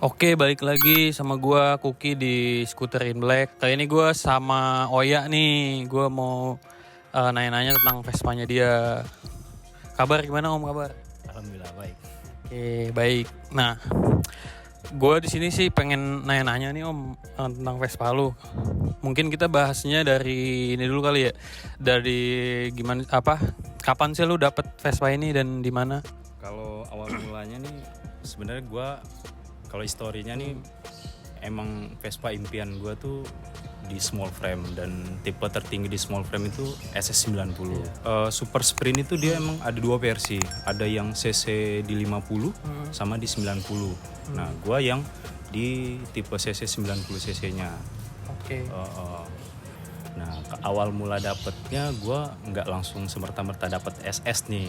Oke, balik lagi sama gua Kuki di Scooter in Black. Kali ini gua sama Oya nih. Gua mau nanya-nanya tentang Vespanya dia. Kabar gimana Om, kabar? Alhamdulillah baik. Oke, baik. Nah, gua di sini sih pengen nanya-nanya nih Om tentang Vespa lu. Mungkin kita bahasnya dari ini dulu kali ya. Dari gimana kapan sih lu dapet Vespa ini dan di mana? Kalau awal mulanya nih sebenarnya gue kalau historinya nih emang Vespa impian gue tuh di small frame, dan tipe tertinggi di small frame itu SS90. Super Sprint itu dia emang ada dua versi, ada yang CC di 50 sama di 90. Nah gue yang di tipe CC 90 cc nya. Oke. Nah awal mula dapetnya gue nggak langsung semerta-merta dapet SS nih.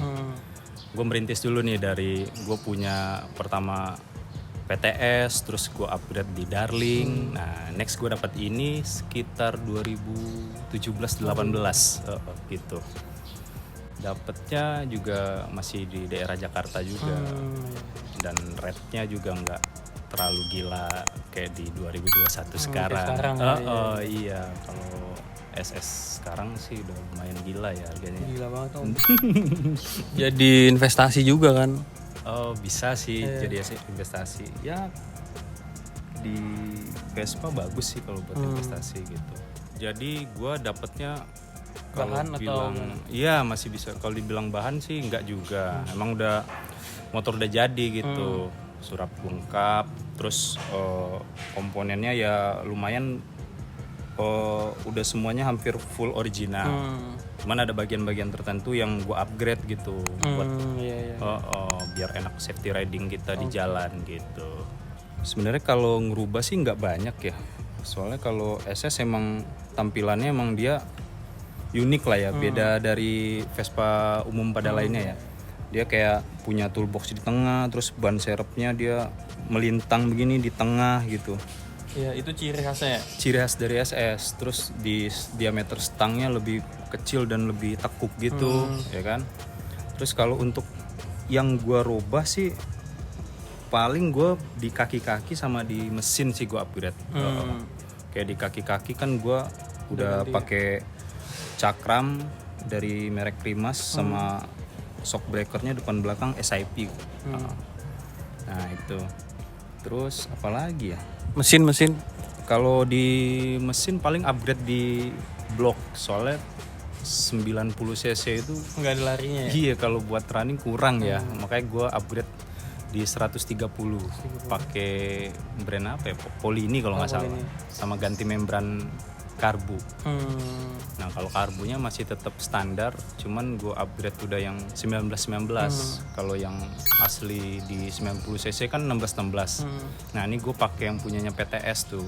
Gue merintis dulu nih dari gue punya pertama PTS, terus gue upgrade di Darling. Nah next gue dapat ini sekitar 2017-18 gitu. Dapetnya juga masih di daerah Jakarta juga, dan rate-nya juga nggak terlalu gila kayak di 2021 sekarang. Iya, kalau SS sekarang sih udah lumayan gila ya harganya. Gila banget Om. Jadi investasi juga kan? Oh bisa sih jadi investasi ya, di Vespa bagus sih kalau buat investasi gitu. Jadi gue dapetnya kalau Bahan bilang atau iya masih bisa, kalau dibilang bahan sih enggak juga. Emang udah motor udah jadi gitu, surat lengkap, terus komponennya ya lumayan, udah semuanya hampir full original. Cuman ada bagian-bagian tertentu yang gue upgrade gitu buat biar enak safety riding kita di jalan gitu. Sebenarnya kalau ngerubah sih nggak banyak ya, soalnya kalau SS emang tampilannya emang dia unik lah ya, beda dari Vespa umum pada lainnya ya. Dia kayak punya toolbox di tengah, terus ban serepnya dia melintang begini di tengah gitu. Iya, itu ciri khasnya ya? Ciri khas dari SS. Terus di diameter stangnya lebih kecil dan lebih tekuk gitu, ya kan. Terus kalau untuk yang gua robah sih paling gua di kaki-kaki sama di mesin sih gua upgrade. Kayak di kaki-kaki kan gua udah pakai cakram dari merek Rimas sama shock breakernya depan belakang SIP. Nah itu. Terus apalagi ya? Mesin. Kalau di mesin paling upgrade di blok, soalnya 90 cc itu Nggak ada larinya ya? iya kalau buat running kurang ya. Makanya gue upgrade di 130 pakai brand apa ya, Poli ini kalau nggak salah, sama ganti membran karbu. Nah kalau karbunya masih tetap standar, cuman gue upgrade udah yang 1919. Kalau yang asli di 90 cc kan 1616. Nah ini gue pakai yang punyanya PTS tuh,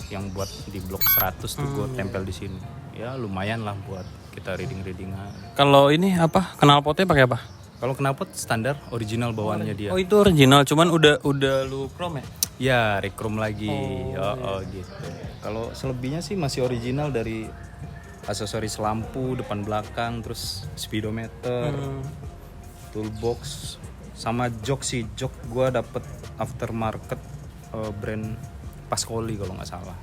yang buat di blok 100 tuh gue tempel di sini. Ya lumayan lah buat kita readingan. Kalau ini apa? Knalpotnya pakai apa? Kalau knalpot standar original bawaannya dia. Oh itu original, cuman udah lu chrome ya? Ya rechrome lagi. Gitu. Kalau selebihnya sih masih original dari aksesoris lampu depan belakang, terus speedometer, toolbox, sama jok sih. Jok gue dapet aftermarket brand Pascoli kalau nggak salah.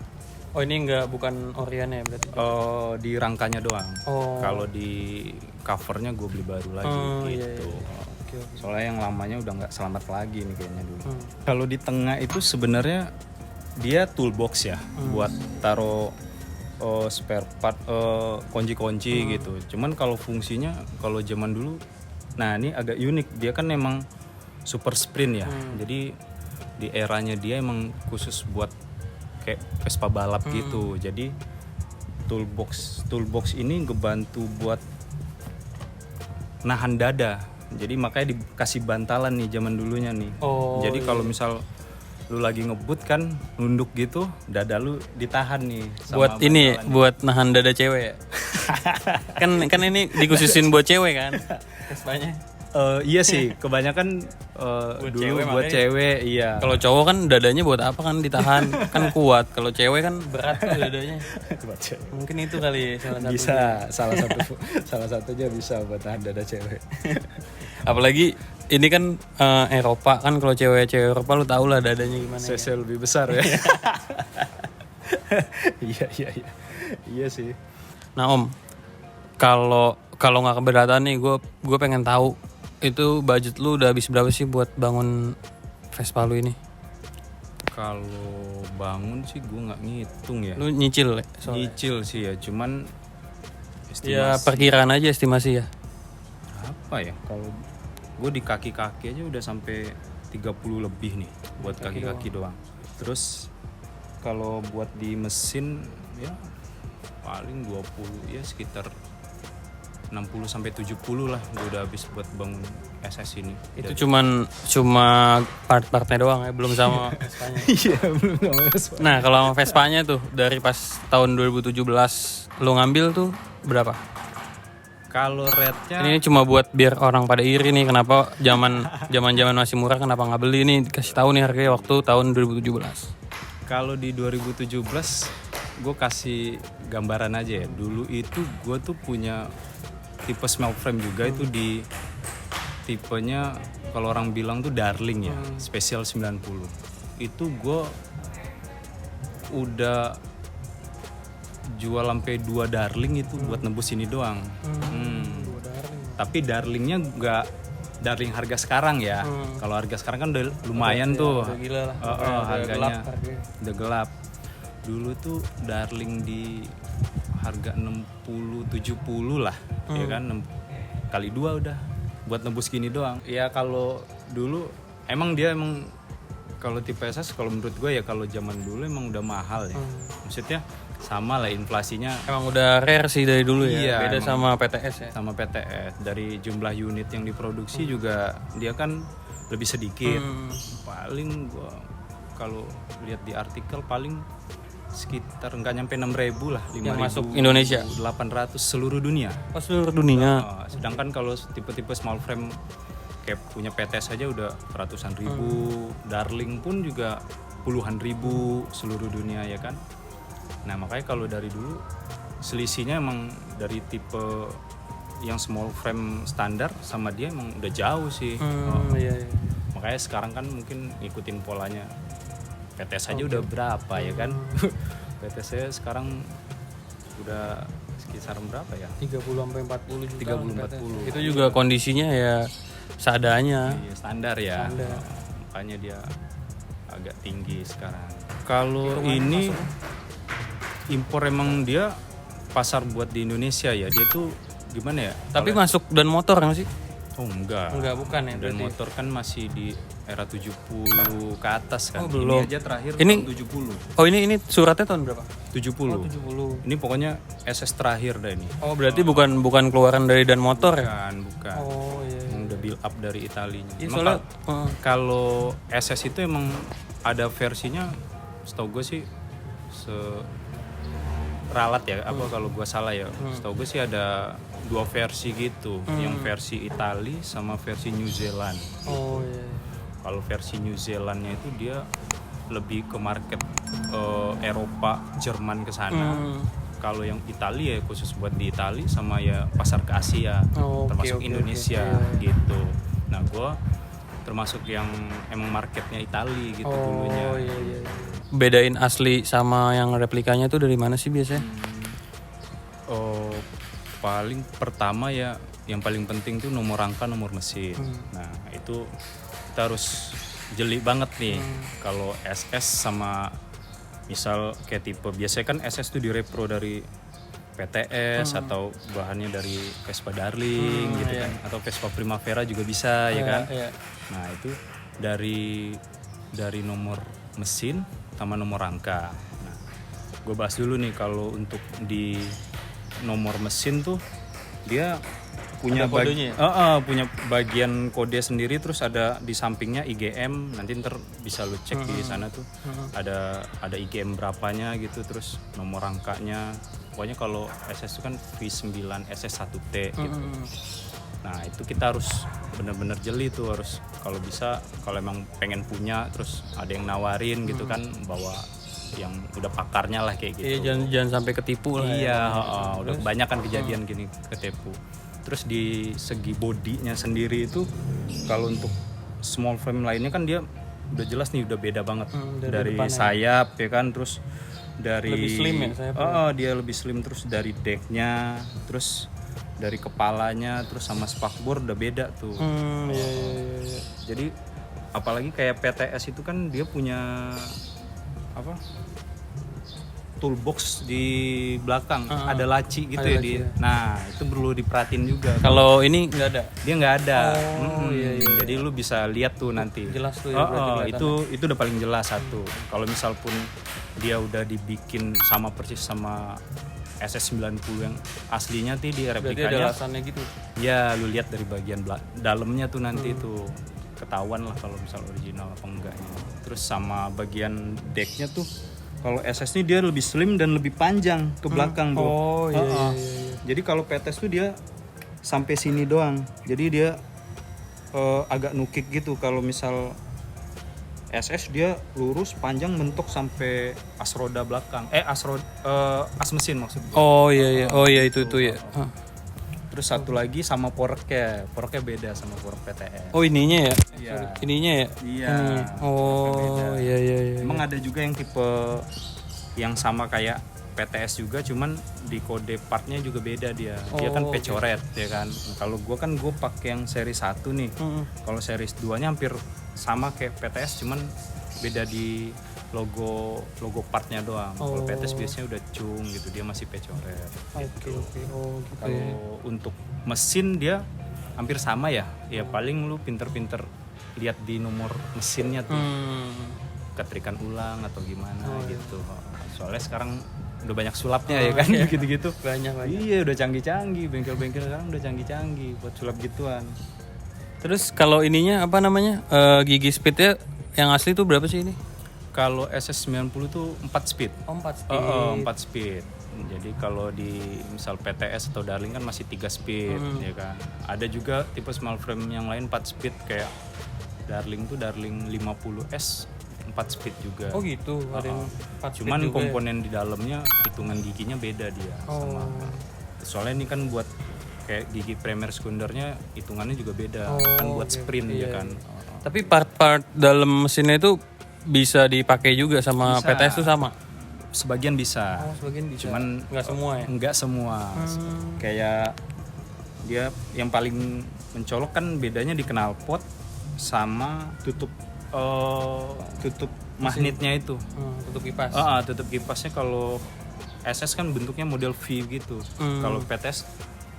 Oh ini bukan Orion ya berarti? Di rangkanya doang. Oh. Kalau di covernya gue beli baru lagi gitu. Oke. Soalnya yang lamanya udah nggak selamat lagi nih kayaknya dulu. Kalau di tengah itu sebenarnya dia toolbox ya, buat taruh spare part, kunci-kunci gitu. Cuman kalau fungsinya kalau zaman dulu, nah ini agak unik, dia kan memang super sprint ya. Jadi di eranya dia emang khusus buat kayak Vespa balap gitu. Jadi toolbox ini ngebantu buat nahan dada. Jadi makanya dikasih bantalan nih zaman dulunya nih. Jadi kalau misal lu lagi ngebut kan nunduk gitu, dada lu ditahan nih sama buat ini buat nahan dada cewek ya? kan ini dikhususin buat cewek kan Vespanya? Iya sih, kebanyakan dulu buat cewek, iya. Kalau cowok kan dadanya buat apa kan ditahan, kan kuat. Kalau cewek kan berat tuh dadanya. Mungkin itu kali salah satu. Bisa, salah satunya bisa buat tahan dada cewek. Apalagi ini kan Eropa kan, kalau cewek-cewek Eropa lu tau lah dadanya gimana ya. CC lebih besar ya. Iya sih. Nah Om, kalau nggak keberatan nih, gue pengen tahu itu budget lu udah habis berapa sih buat bangun Vespa lu ini? Kalau bangun sih gue nggak ngitung ya. Lu nyicil ya? Soalnya. Nyicil sih ya, cuman Ya perkiraan aja estimasi ya. apa ya, kalau gue di kaki-kaki aja udah sampai 30 lebih nih buat kaki-kaki doang. Terus kalau buat di mesin ya paling 20, ya sekitar 60 sampai 70 lah gue udah habis buat bangun SS ini. Itu cuma part-partnya doang ya, belum sama Vespanya. Iya, belum sama Vespa. Nah kalau sama Vespanya tuh dari pas tahun 2017 lu ngambil tuh berapa? Kalau rate-nya Ini cuma buat biar orang pada iri nih, kenapa zaman masih murah kenapa nggak beli nih, dikasih tahu nih harganya waktu tahun 2017. kalau di 2017 gue kasih gambaran aja ya. Dulu itu gue tuh punya tipe small frame juga, itu di tipenya kalau orang bilang tuh Darling ya, Special 90. Itu gue udah jual sampai 2 Darling itu buat nebus ini doang. Tapi Darlingnya nggak Darling harga sekarang ya. Kalau harga sekarang kan udah lumayan tuh. Udah gila lah. Harganya udah gelap. Dulu tuh Darling di harga 60-70 lah, ya kan, kali 2 udah buat nebus gini doang. Ya kalau dulu emang kalau tipe SS, kalau menurut gue ya kalau zaman dulu emang udah mahal ya. Maksudnya sama lah inflasinya. Emang udah rare sih dari dulu ya. Iya, Beda emang. sama PTS ya. Sama PTS, dari jumlah unit yang diproduksi juga dia kan lebih sedikit. Paling gua kalau lihat di artikel paling sekitar nggak nyampe 6.000 lah, 5.000 Yang masuk Indonesia 800 seluruh dunia. pas seluruh dunia. Sedangkan kalau tipe-tipe small frame kayak punya PTS aja udah ratusan ribu, Darling pun juga puluhan ribu seluruh dunia ya kan. Nah makanya kalau dari dulu selisihnya emang dari tipe yang small frame standar sama dia emang udah jauh sih. Iya. Makanya sekarang kan mungkin ngikutin polanya PTS aja udah berapa ya kan. PTS saya sekarang udah sekitar berapa ya, 30 sampai 40 juta. 30-40. Itu juga kondisinya ya seadanya. Iya, standar ya. Standar. Makanya dia agak tinggi sekarang. Kalau ini impor emang dia pasar buat di Indonesia ya. Dia tuh gimana ya? Tapi masuk dan motor nggak sih? Oh enggak. Enggak, bukan ya. Dan berarti. motor kan masih di era 70 ke atas kan. Oh, belum. Ini aja terakhir Ini- tahun 70. Oh ini suratnya tahun berapa? 70. 70. Ini pokoknya SS terakhir dah ini. Oh berarti bukan keluaran dari dan motor ya? Bukan. Oh iya. Yang udah build up dari Italinya. Iya, Emang soalnya kalau SS itu emang ada versinya, setahu gue sih ralat ya, apa kalau gue salah ya, setahu gue sih ada 2 versi gitu, yang versi Itali sama versi New Zealand. oh iya. Kalau versi New Zealandnya itu dia lebih ke market Eropa, Jerman ke sana. Kalau yang Italia ya khusus buat di Italia sama ya pasar ke Asia, Oh, oke, termasuk oke, Indonesia oke. gitu. Nah gue termasuk yang emang marketnya Italia gitu dulunya. Oh iya. Bedain asli sama yang replikanya tuh dari mana sih biasanya? Oh, paling pertama ya yang paling penting tuh nomor rangka, nomor mesin. Nah itu kita harus jeli banget nih. Kalau SS sama misal kayak tipe biasanya kan SS tuh direpro dari PTS atau bahannya dari Vespa Darling gitu kan, atau Vespa Primavera juga bisa ya kan. Iya. Nah itu dari nomor mesin sama nomor rangka. Nah, gue bahas dulu nih kalau untuk di nomor mesin tuh dia punya Ada kodenya punya bagian kode sendiri, terus ada di sampingnya IGM, nanti ntar bisa lu cek di sana tuh ada IGM berapanya gitu, terus nomor rangkanya. Pokoknya kalau SS itu kan V9 SS1T gitu. Nah itu kita harus bener-bener jeli tuh, harus kalau bisa kalau emang pengen punya terus ada yang nawarin gitu kan, bawa yang udah pakarnya lah kayak gitu. Iya, jangan sampai ketipu lah. Iya, udah kebanyakan kejadian gini ketipu. Terus di segi bodinya sendiri itu kalau untuk small frame lainnya kan dia udah jelas nih udah beda banget dari sayap ya kan, terus dari lebih slim ya sayapnya. dia lebih slim, terus dari decknya, terus dari kepalanya, terus sama spakbor udah beda tuh. Iya. Jadi apalagi kayak PTS itu kan dia punya apa, toolbox di belakang, ada laci gitu ya di. Nah itu perlu diperhatiin juga. Kalau ini nggak ada. Dia nggak ada. Jadi lu bisa lihat tuh nanti. Jelas tuh ya. Itu udah paling jelas satu. Kalau misal pun dia udah dibikin sama persis sama SS90 yang aslinya tuh di Berarti replikanya. ada alasannya gitu. Ya lu lihat dari bagian dalamnya tuh nanti tuh ketahuan lah kalau misal original apa enggaknya. Terus sama bagian decknya tuh kalau SS ini dia lebih slim dan lebih panjang ke belakang bro. Oh iya. Jadi kalau PTS tuh dia sampai sini doang. Jadi dia agak nukik gitu. Kalau misal SS dia lurus panjang mentok sampai as roda belakang. As mesin maksudnya. Oh iya. Oh iya itu ya. Terus satu lagi sama poreknya beda sama porek PTS. Oh ininya ya? Iya. Ininya ya? Iya. Oh iya. Emang ada juga yang tipe yang sama kayak PTS juga, cuman di kode partnya juga beda dia. Dia kan pecoret ya kan. Kalau gue pakai yang seri 1 nih. Kalau seri 2-nya hampir sama kayak PTS, cuman beda di logo partnya doang. Kalau PTS biasanya udah cung gitu, dia masih pecoret. Oke. Oh gitu. Kalau untuk mesin dia hampir sama ya. Ya paling lu pinter-pinter lihat di nomor mesinnya tuh. Ketrikan ulang atau gimana gitu. Soalnya sekarang udah banyak sulapnya ya kan, gitu-gitu. Banyak. Iya, udah canggih-canggih. Bengkel-bengkel sekarang udah canggih-canggih buat sulap gituan. Terus kalau ininya apa namanya? Gigi speednya yang asli tuh berapa sih ini? Kalau SS90 tuh 4 speed. Oh 4 speed. 4 speed. Jadi kalau di misal PTS atau Darling kan masih 3 speed ya kan. Ada juga tipe small frame yang lain 4 speed kayak Darling tuh Darling 50S 4 speed juga. Oh gitu, ada yang 4 speed. Cuman juga komponen di dalamnya hitungan giginya beda dia sama. Soalnya ini kan buat kayak gigi Premier Sekundernya hitungannya juga beda. Kan buat sprint ya kan. Tapi part-part dalam mesinnya itu bisa dipakai juga sama PTS tuh sama? Sebagian bisa. Sebagian bisa. Cuman nggak semua ya? Nggak semua. Kayak dia yang paling mencolok kan bedanya di knalpot sama tutup magnetnya itu. Tutup kipas. Tutup kipasnya kalau SS kan bentuknya model V gitu. Kalau PTS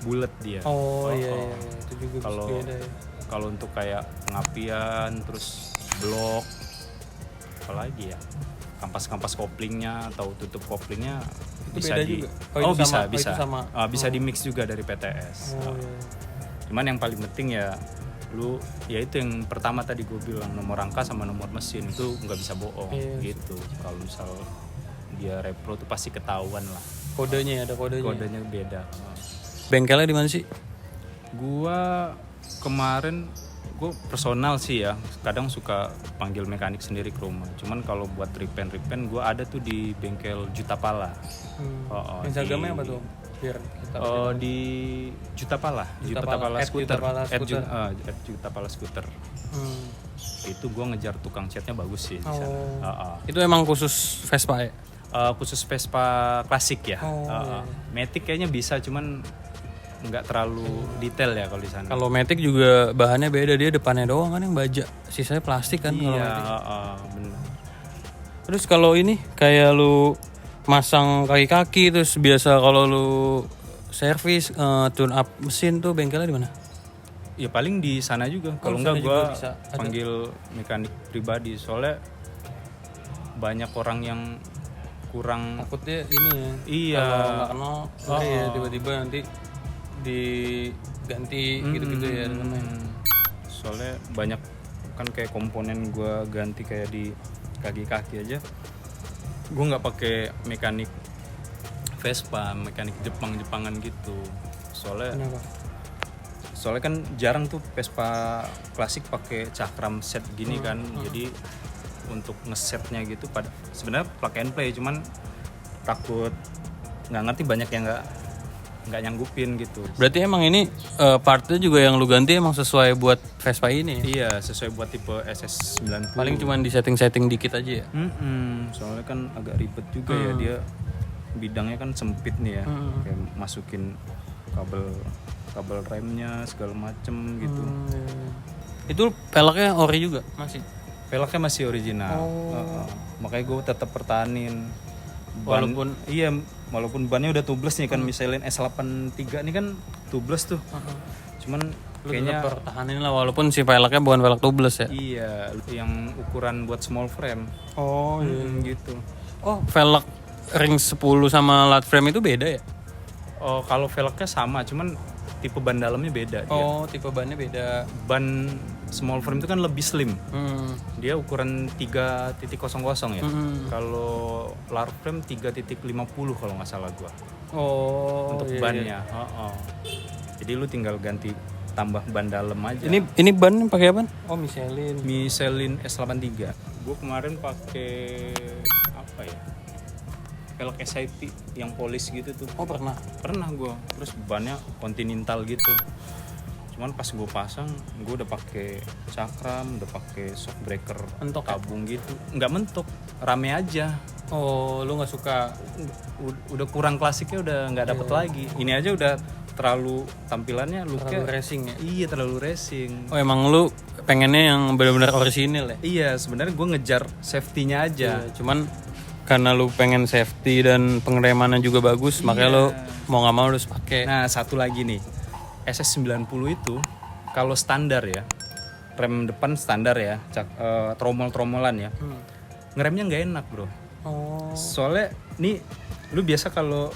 bulat dia. Iya. Itu juga Kalau beda ya. Kalau untuk kayak pengapian terus blok apalagi ya, kampas koplingnya atau tutup koplingnya itu bisa beda di juga? bisa di mix juga dari PTS. Iya. Cuman yang paling penting ya lu ya itu yang pertama tadi gue bilang, nomor rangka sama nomor mesin itu nggak bisa bohong gitu. Kalau misal dia repro tuh pasti ketahuan lah. Kodenya ada kodenya. Kodenya beda. Bengkelnya di mana sih? Gua kemarin gue personal sih ya, kadang suka panggil mekanik sendiri ke rumah. Cuman kalau buat repaint gue ada tuh di bengkel Jutapala. Instagramnya apa tuh? Biar kita di Jutapala Scooter. Jutapala Scooter. Itu gue ngejar tukang catnya bagus sih di sana. Itu emang khusus Vespa ya? Khusus Vespa klasik ya. Matic kayaknya bisa, cuman nggak terlalu detail ya kalau di sana. Kalau Matic juga bahannya beda, dia depannya doang kan yang baja, sisanya plastik kan. Iya, benar. Terus kalau ini kayak lu masang kaki-kaki, terus biasa kalau lu servis tune up mesin tuh bengkelnya di mana? Ya paling di sana juga. Kalau enggak gue panggil mekanik pribadi, soalnya banyak orang yang kurang takutnya ini ya. Iya. Kalau nggak kenal, ya tiba-tiba nanti diganti gitu-gitu ya namanya. Soalnya banyak kan kayak komponen gue ganti kayak di kaki-kaki aja. Gue nggak pakai mekanik Vespa, mekanik Jepangan gitu. Soalnya kenapa? Soalnya kan jarang tuh Vespa klasik pakai cakram set gini kan. Jadi untuk ngesetnya gitu sebenarnya plug and play, cuman takut nggak ngerti, banyak yang nggak nggak nyanggupin gitu. Berarti emang ini partnya juga yang lu ganti emang sesuai buat Vespa ini ya? Iya, sesuai buat tipe SS90. Paling cuma di setting-setting dikit aja ya? Soalnya kan agak ribet juga ya, dia bidangnya kan sempit nih ya, kayak masukin kabel remnya segala macem gitu. Itu peleknya ori juga masih? Peleknya masih original. Makanya gue tetap pertahanin. Walaupun bannya udah tubeless nih kan, Michelin S83 ini kan tubeless tuh. Cuman Lu kayaknya tetap pertahanin lah walaupun si peleknya bukan pelek tubeless ya? iya, yang ukuran buat small frame. Gitu. Oh, velg ring 10 sama lat frame itu beda ya? Oh, kalau velgnya sama, cuman tipe ban dalamnya beda dia. Oh, tipe bannya beda. Ban small frame itu kan lebih slim. Dia ukuran 3.00 ya. Kalau large frame 3.50 kalau nggak salah gua. Oh, Untuk bannya. Jadi lu tinggal ganti tambah ban dalam aja. Ini ban pakai apa? Oh, Michelin S83. Gua kemarin pakai apa ya? Velg SIP yang polis gitu tuh. Oh, pernah Gua. Terus bannya continental gitu. Cuman pas gue pasang, gue udah pakai cakram, udah pakai shock breaker mentok tabung gitu. Nggak mentok, rame aja. Oh, lu nggak suka? Udah kurang klasiknya, udah nggak dapet lagi. Ini aja udah terlalu tampilannya Terlalu looknya racing ya? Iya, terlalu racing. Oh, emang lu pengennya yang benar-benar orisinil ya? Iya, sebenarnya gue ngejar safety-nya aja. Cuman karena lu pengen safety dan pengeremannya juga bagus, makanya lu mau nggak mau harus pakai. Nah, satu lagi nih, SS90 itu kalau standar ya, rem depan standar ya, tromol-tromolan ya, ngeremnya nggak enak bro. Soalnya nih, lu biasa kalau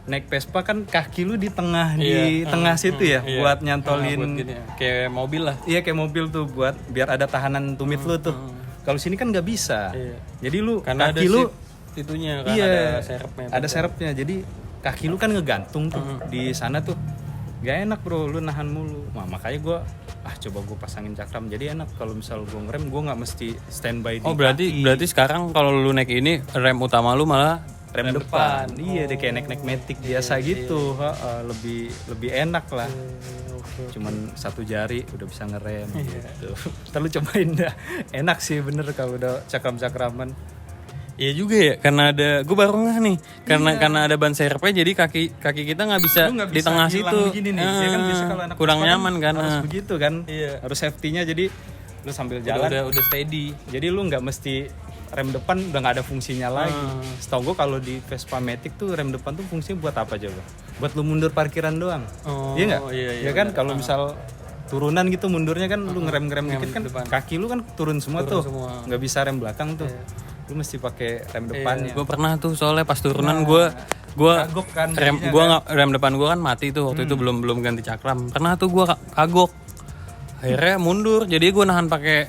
naik Vespa kan kaki lu di tengah tengah situ ya, buat nyantolin buat gini ya. Kayak mobil lah. Iya, kayak mobil tuh, buat biar ada tahanan tumit lu tuh. Kalau sini kan nggak bisa. Jadi lu Karena kaki ada lu itunya kan, ada serepnya. Ada serepnya. Jadi kaki lu kan ngegantung tuh di sana tuh. Gak enak bro, lu nahan mulu. Nah, makanya gue coba gue pasangin cakram, jadi enak. Kalau misal gue ngerem, gue nggak mesti standby di berarti sekarang kalau lu naik ini rem utama lu malah rem depan. Iya, deh kayak naik Matic biasa gitu. Lebih enak lah. Cuman satu jari udah bisa ngerem gitu. Ntar lu cobain dah. Enak sih bener kalau udah cakram-cakraman. Iya juga ya, karena ada, gue baru nggak nih, karena ada ban serepnya, jadi kaki kita nggak bisa di tengah situ. Begini nih. Ya kan biasa kalau anak kurang Vespa nyaman kan. Harus begitu kan. Iya. Harus safety-nya, jadi lu sambil jalan Udah steady. Jadi lu nggak mesti rem depan udah nggak ada fungsinya lagi. Setahu gue kalau di Vespa Matic tuh rem depan tuh fungsinya buat apa coba? Buat lu mundur parkiran doang. Iya nggak? Iya kan, kalau misal turunan gitu mundurnya kan lu ngerem dikit kan depan. Kaki lu kan turun semua tuh. Nggak bisa rem belakang tuh. Lu mesti pakai rem depannya. Gue pernah tuh soalnya pas turunan gue kagok kan, rem depan gue kan mati tuh waktu itu, belum ganti cakram. Pernah tuh gue kagok. Akhirnya mundur, jadi gue nahan pakai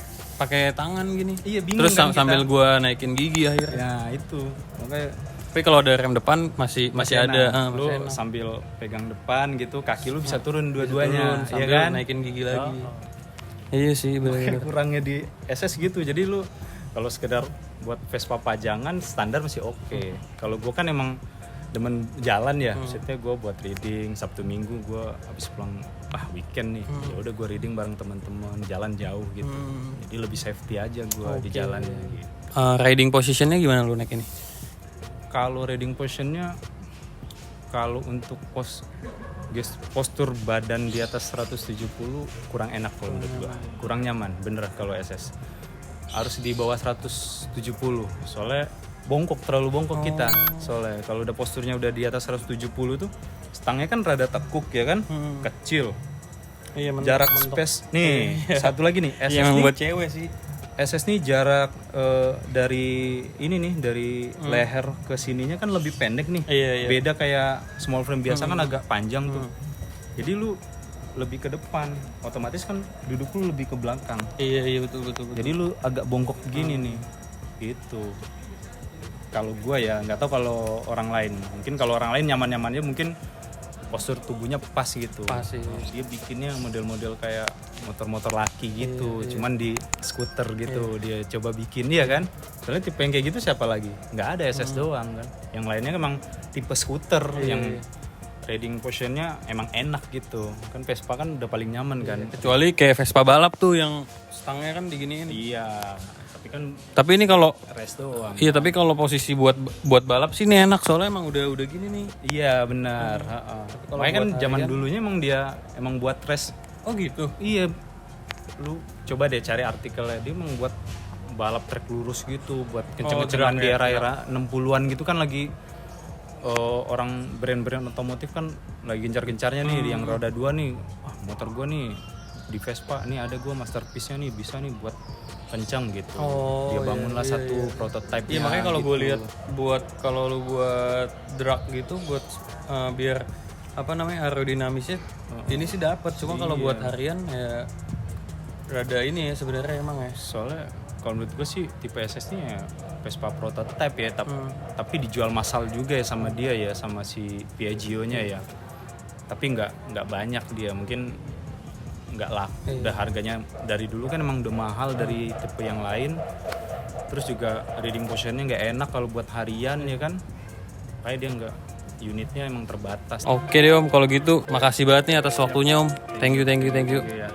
tangan gini. Iya, bingung. Terus kan sambil gue naikin gigi akhirnya. Ya itu. Makanya tapi kalau ada rem depan masih ada. Lu sambil pegang depan gitu, kaki lu bisa turun dua-duanya, sambil ya kan? naikin gigi lagi. Iya sih, benar. Kurangnya di SS gitu. Jadi lu kalau sekedar buat Vespa pajangan standar masih oke. Kalau gue kan emang demen jalan ya, maksudnya gue buat reading Sabtu Minggu, gue habis pulang weekend nih, ya udah gue reading bareng teman-teman, jalan jauh gitu. Jadi lebih safety aja gue di jalannya gitu. Riding positionnya gimana lu naik ini? Kalau riding positionnya, kalau untuk postur badan di atas 170 kurang enak kalau menurut gue, kurang nyaman bener kalau SS. Harus di bawah 170, soalnya terlalu bongkok kita. Soalnya kalau udah posturnya udah di atas 170 tuh stangnya kan rada tekuk ya kan, kecil. Iya, jarak space nih. Satu lagi nih, SS yang nih, buat cewek sih. SS nih jarak dari leher ke sininya kan lebih pendek nih. Iya. Beda kayak small frame biasa kan agak panjang tuh. Jadi lu lebih ke depan, otomatis kan duduk lu lebih ke belakang. Iya betul. Jadi lu agak bongkok gini nih, gitu. Kalau gua ya nggak tahu kalau orang lain. Mungkin kalau orang lain nyaman-nyamannya mungkin postur tubuhnya pas gitu. Pas sih. Dia bikinnya model-model kayak motor-motor laki gitu, cuman di skuter gitu. Dia coba bikin ya kan. Soalnya tipe yang kayak gitu siapa lagi? Nggak ada SS doang kan. Yang lainnya emang tipe skuter yang riding positionnya emang enak gitu kan. Vespa kan udah paling nyaman kan. Kecuali kayak Vespa balap tuh yang stangnya kan diginiin. Iya, Tapi ini kalau rest doang. iya, tapi kalau posisi buat balap sih ini enak soalnya emang udah gini nih. Iya benar. Kalau Makanya kan buat zaman harian- dulunya emang dia emang buat rest. Oh gitu. Iya, lu coba deh cari artikelnya, dia emang buat balap trek lurus gitu, buat kenceng-kencengan drag di ya, era-era 60-an gitu kan lagi orang brand-brand otomotif kan lagi gencar-gencarnya nih yang roda 2 nih. Motor gua nih di Vespa nih ada gua masterpiece-nya nih, bisa nih buat kencang gitu. Oh, Dia bangunlah iya, satu prototype. Iya, makanya kalau gue gitu. lihat kalau lu buat drag gitu buat biar apa namanya aerodinamisnya ini sih dapat. Cuma kalau buat harian ya rada ini ya sebenarnya emang ya. Soalnya kalau menurut gue sih tipe SS nya ya Vespa prototype ya, tapi dijual massal juga ya sama dia ya, sama si Piaggio nya ya. Tapi nggak banyak dia, mungkin nggak laku. Udah harganya dari dulu kan emang udah mahal dari tipe yang lain. Terus juga riding positionnya nggak enak kalau buat harian ya kan. Kayak dia nggak, unitnya emang terbatas. Oke deh Om, kalau gitu makasih banget nih atas waktunya Om. Thank you. Iya.